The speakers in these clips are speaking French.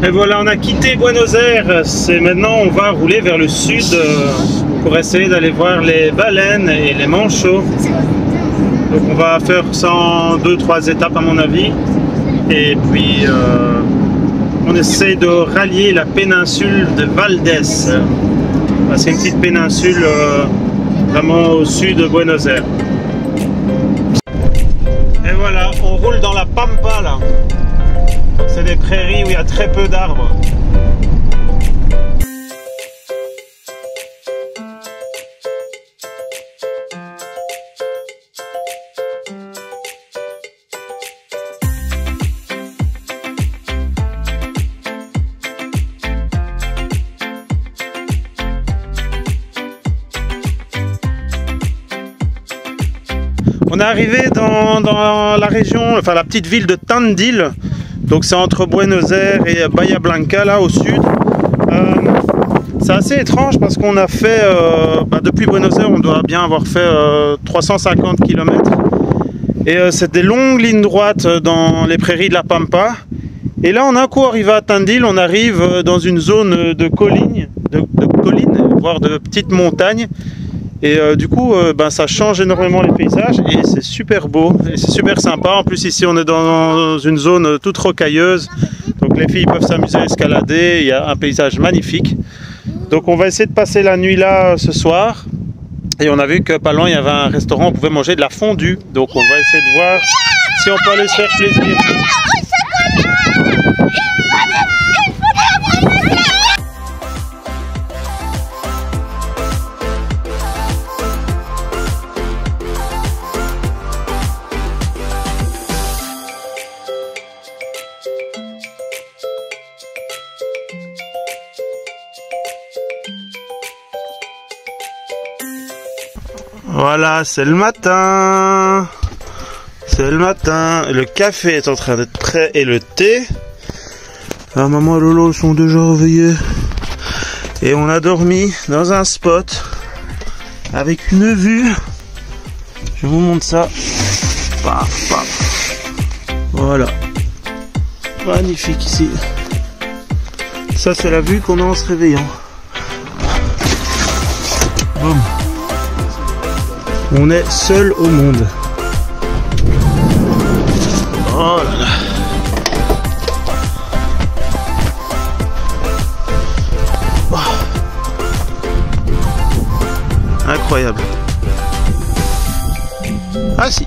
Et voilà, on a quitté Buenos Aires. C'est maintenant, on va rouler vers le sud pour essayer d'aller voir les baleines et les manchots. Donc on va faire ça en 2-3 étapes à mon avis. Et puis on essaye de rallier la péninsule de Valdés. C'est une petite péninsule vraiment au sud de Buenos Aires. Et voilà, on roule dans la Pampa là. C'est des prairies où il y a très peu d'arbres. On est arrivé dans la région, enfin la petite ville de Tandil. Donc c'est entre Buenos Aires et Bahia Blanca là au sud. C'est assez étrange parce qu'on a fait, depuis Buenos Aires on doit bien avoir fait 350 km. Et c'est des longues lignes droites dans les prairies de la Pampa. Et là on a un coup arrivé à Tandil, on arrive dans une zone de collines, voire de petites montagnes. Et du coup, ça change énormément les paysages et c'est super beau et c'est super sympa. En plus ici on est dans une zone toute rocailleuse, donc les filles peuvent s'amuser à escalader, il y a un paysage magnifique. Donc on va essayer de passer la nuit là ce soir. Et on a vu que pas loin il y avait un restaurant où on pouvait manger de la fondue. Donc on va essayer de voir si on peut aller se faire plaisir. Voilà, c'est le matin. C'est le matin. Le café est en train d'être prêt et le thé. La maman et Lolo sont déjà réveillés. Et on a dormi dans un spot avec une vue. Je vous montre ça. Paf, paf. Voilà. Magnifique ici. Ça, c'est la vue qu'on a en se réveillant. Boum. On est seul au monde. Oh là là. Oh. Incroyable. Ah si.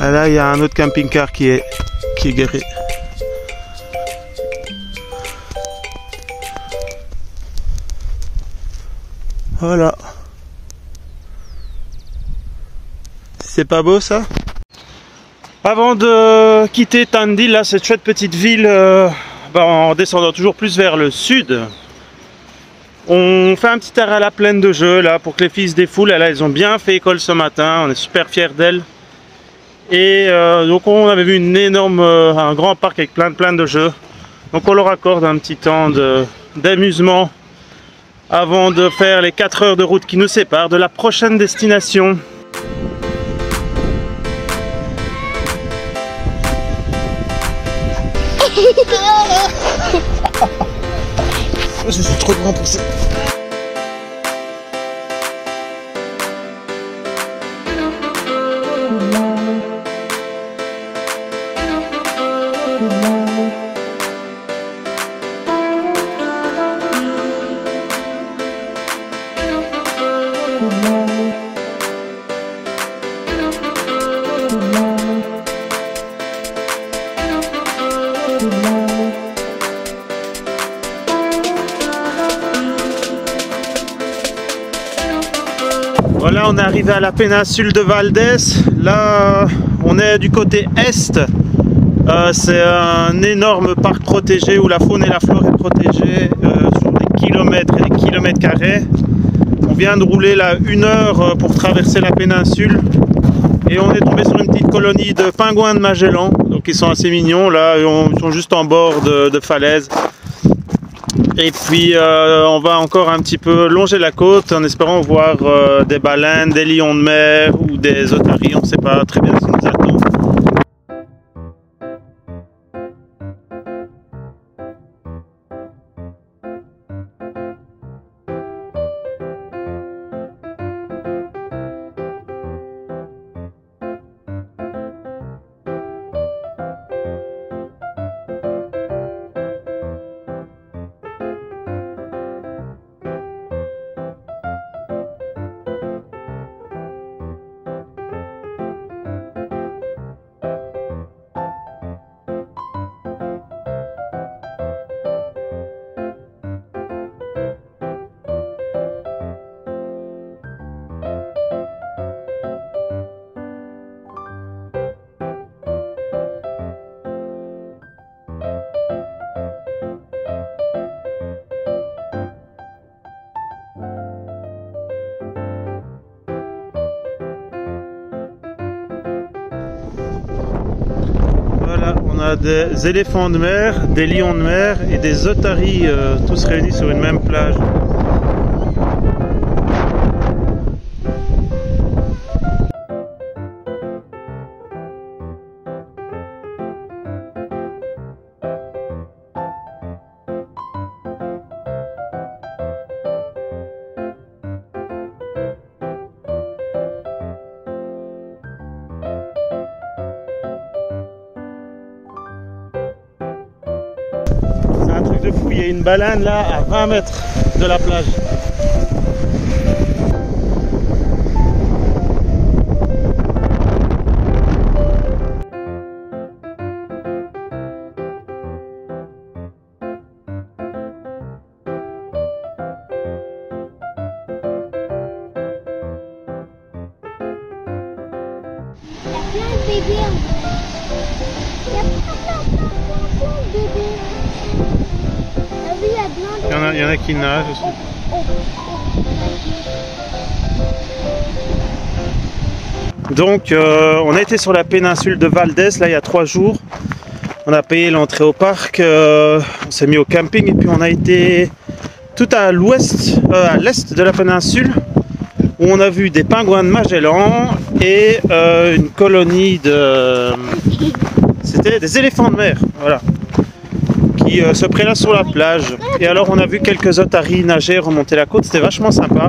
Ah, là il y a un autre camping-car qui est garé. Voilà. C'est pas beau ça? Avant de quitter Tandil, là, cette chouette petite ville, en descendant toujours plus vers le sud, on fait un petit arrêt à la plaine de jeu là pour que les filles se défoulent. Là, elles ont bien fait école ce matin, on est super fiers d'elles. Et donc on avait vu un grand parc avec plein de jeux. Donc on leur accorde un petit temps d'amusement avant de faire les 4 heures de route qui nous séparent de la prochaine destination. Je suis trop grand pour ça. Voilà, on est arrivé à la péninsule de Valdés. Là, on est du côté est. C'est un énorme parc protégé où la faune et la flore est protégée sur des kilomètres et des kilomètres carrés. On vient de rouler là 1 heure pour traverser la péninsule et on est tombé sur une petite colonie de pingouins de Magellan. Donc ils sont assez mignons là, ils sont juste en bord de falaise. Et puis on va encore un petit peu longer la côte en espérant voir des baleines, des lions de mer ou des otaries, on ne sait pas très bien ce qui nous attend. a des éléphants de mer, des lions de mer et des otaries, tous réunis sur une même plage. C'est un truc de fou, il y a une baleine là à 20 mètres de la plage. Il y en a qui nagent aussi. Donc on a été sur la péninsule de Valdez là il y a 3 jours. On a payé l'entrée au parc, on s'est mis au camping et puis on a été tout à l'ouest, à l'est de la péninsule où on a vu des pingouins de Magellan et une colonie de... C'était des éléphants de mer, voilà, qui se prélassent sur la plage. Et alors on a vu quelques otaries nager, remonter la côte, c'était vachement sympa.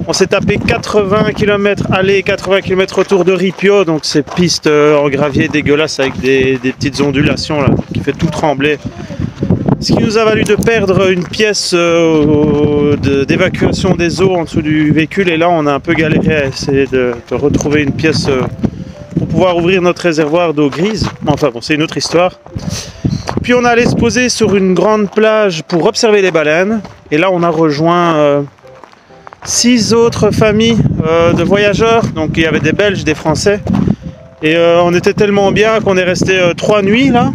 On s'est tapé 80 km aller, 80 km retour de Ripio, donc ces pistes en gravier dégueulasses avec des petites ondulations là, qui fait tout trembler. Ce qui nous a valu de perdre une pièce d'évacuation des eaux en dessous du véhicule, et là on a un peu galéré à essayer de retrouver une pièce pour pouvoir ouvrir notre réservoir d'eau grise. Enfin bon, c'est une autre histoire. Puis on allait se poser sur une grande plage pour observer les baleines, et là on a rejoint 6 autres familles de voyageurs, donc il y avait des Belges, des Français, et on était tellement bien qu'on est resté 3 nuits là.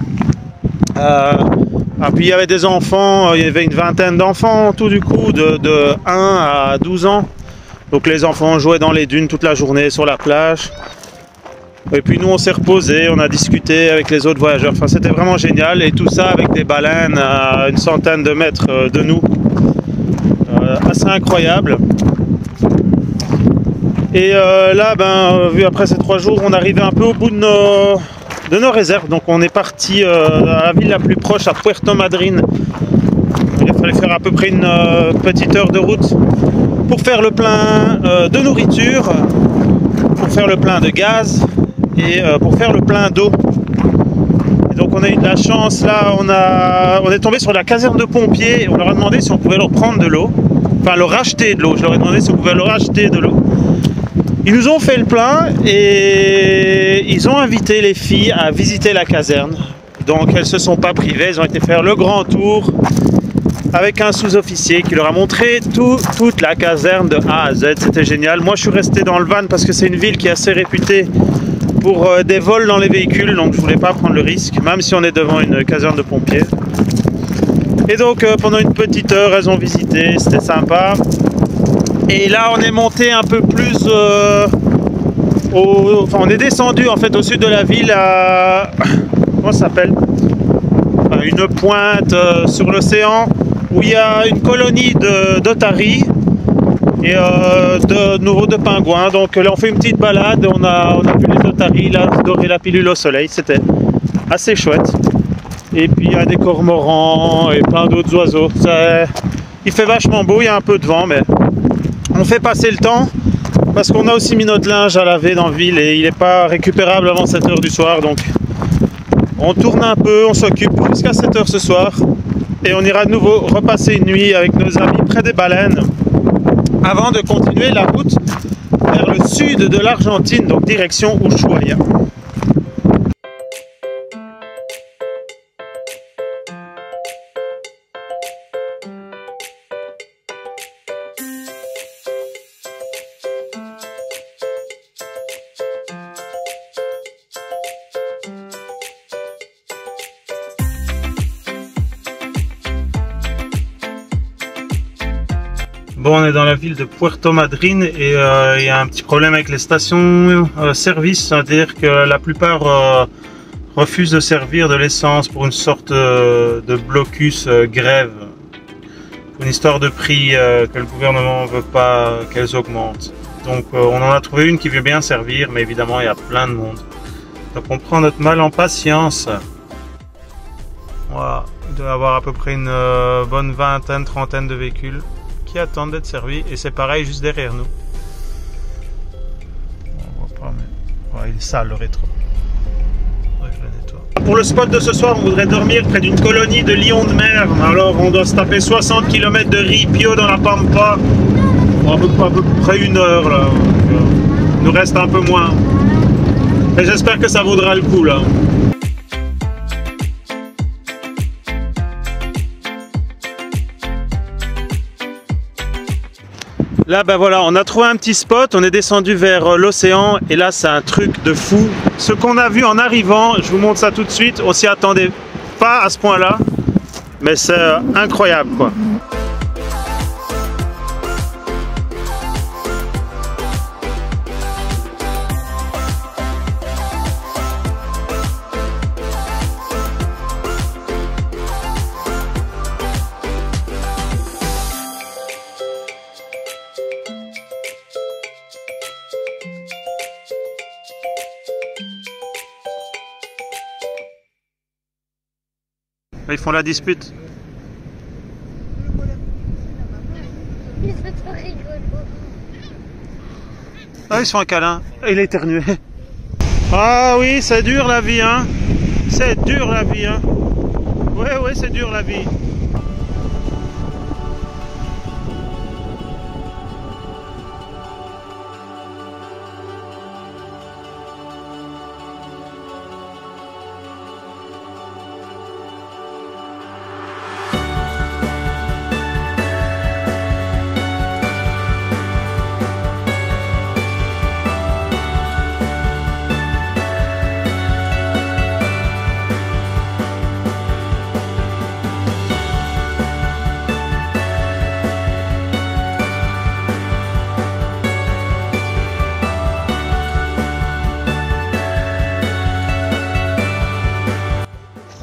Puis il y avait des enfants, il y avait une vingtaine d'enfants tout du coup, de 1 à 12 ans. Donc les enfants jouaient dans les dunes toute la journée sur la plage. Et puis nous on s'est reposé, on a discuté avec les autres voyageurs. Enfin c'était vraiment génial, et tout ça avec des baleines à une centaine de mètres de nous. Assez incroyable. Et là, vu après ces 3 jours, on arrivait un peu au bout de nos réserves. Donc on est parti à la ville la plus proche, à Puerto Madryn. Il fallait faire à peu près une petite heure de route pour faire le plein de nourriture, pour faire le plein de gaz et pour faire le plein d'eau. Et donc on a eu de la chance, là on est tombé sur la caserne de pompiers et on leur a demandé si on pouvait leur prendre de l'eau. Enfin leur acheter de l'eau, je leur ai demandé si on pouvait leur acheter de l'eau. Ils nous ont fait le plein et ils ont invité les filles à visiter la caserne. Donc elles ne se sont pas privées, elles ont été faire le grand tour avec un sous-officier qui leur a montré toute la caserne de A à Z. C'était génial. Moi je suis resté dans le van parce que c'est une ville qui est assez réputée pour des vols dans les véhicules, donc je voulais pas prendre le risque, même si on est devant une caserne de pompiers. Et donc pendant une petite heure elles ont visité, c'était sympa. Et là on est monté un peu plus enfin on est descendu en fait au sud de la ville à... comment ça s'appelle, une pointe sur l'océan où il y a une colonie d'otaries et de nouveau de pingouins. Donc là on fait une petite balade, on a vu les otaries là dorer la pilule au soleil, c'était assez chouette. Et puis il y a des cormorans et plein d'autres oiseaux. Il fait vachement beau, il y a un peu de vent, mais on fait passer le temps parce qu'on a aussi mis notre linge à laver dans la ville et il n'est pas récupérable avant 7 h du soir. Donc on tourne un peu, on s'occupe jusqu'à 7 h ce soir et on ira de nouveau repasser une nuit avec nos amis près des baleines avant de continuer la route vers le sud de l'Argentine, donc direction Ushuaia. Bon, on est dans la ville de Puerto Madryn et il y a un petit problème avec les stations service, c'est-à-dire que la plupart refuse de servir de l'essence pour une sorte de blocus grève. Une histoire de prix que le gouvernement ne veut pas qu'elles augmentent. Donc on en a trouvé une qui veut bien servir, mais évidemment il y a plein de monde. Donc on prend notre mal en patience. Voilà, il doit y avoir à peu près une bonne vingtaine, trentaine de véhicules qui attendent d'être servis. Et c'est pareil juste derrière nous. On voit pas, mais ouais, il est sale le rétro. Faudrait que je le nettoie. Pour le spot de ce soir, on voudrait dormir près d'une colonie de lions de mer. Alors on doit se taper 60 km de ripio dans la Pampa. À peu près 1 heure là. Il nous reste un peu moins. Et j'espère que ça vaudra le coup là. Là ben voilà, on a trouvé un petit spot, on est descendu vers l'océan et là c'est un truc de fou. Ce qu'on a vu en arrivant, je vous montre ça tout de suite, on s'y attendait pas à ce point là, mais c'est incroyable quoi. Ils font la dispute. Ah, ils se font un câlin. Il a éternué. Ah oui, c'est dur la vie, hein. C'est dur la vie, hein. Ouais, c'est dur la vie.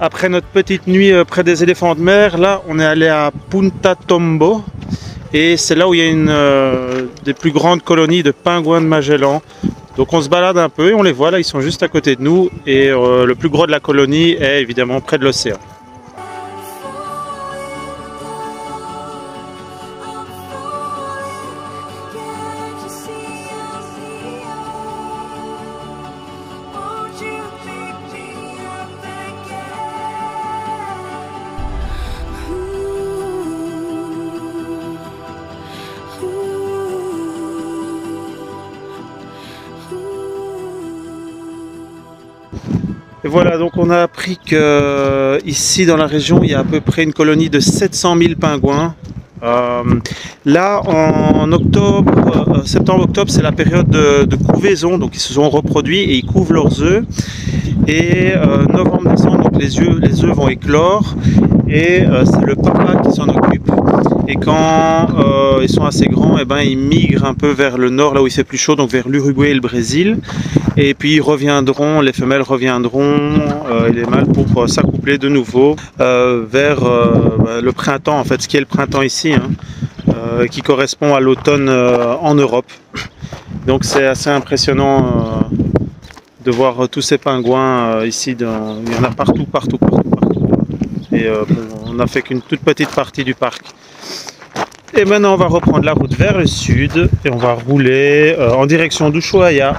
Après notre petite nuit près des éléphants de mer, là on est allé à Punta Tombo et c'est là où il y a une des plus grandes colonies de pingouins de Magellan. Donc on se balade un peu et on les voit là, ils sont juste à côté de nous et le plus gros de la colonie est évidemment près de l'océan. Et voilà, donc on a appris que ici dans la région, il y a à peu près une colonie de 700 000 pingouins. Là, en octobre, septembre-octobre, c'est la période de couvaison, donc ils se sont reproduits et ils couvent leurs œufs. Et novembre-décembre, donc les œufs vont éclore et c'est le papa qui s'en occupe. Et quand ils sont assez grands, eh ben, ils migrent un peu vers le nord, là où il fait plus chaud, donc vers l'Uruguay et le Brésil. Et puis ils reviendront, les femelles reviendront et les mâles pour s'accoupler de nouveau vers le printemps, en fait, ce qui est le printemps ici, hein, qui correspond à l'automne en Europe. Donc c'est assez impressionnant de voir tous ces pingouins ici. Il y en a partout. Et on n'a fait qu'une toute petite partie du parc. Et maintenant on va reprendre la route vers le sud et on va rouler en direction d'Ushuaia.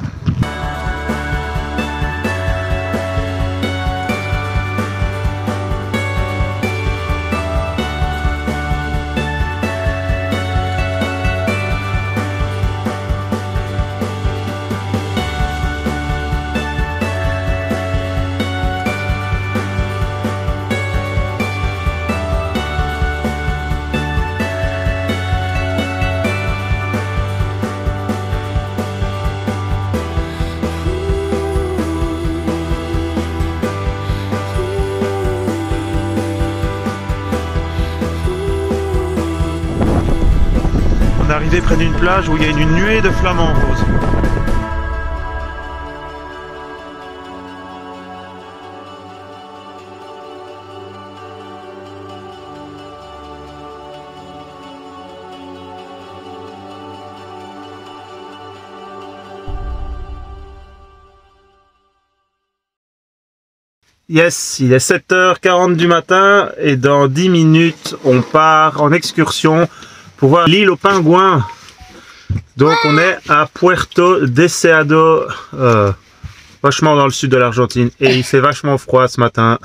Arrivé près d'une plage où il y a une nuée de flamants roses. Yes, il est 7h40 du matin et dans 10 minutes, on part en excursion pour voir l'île aux pingouins. Donc on est à Puerto Deseado, vachement dans le sud de l'Argentine et il fait vachement froid ce matin.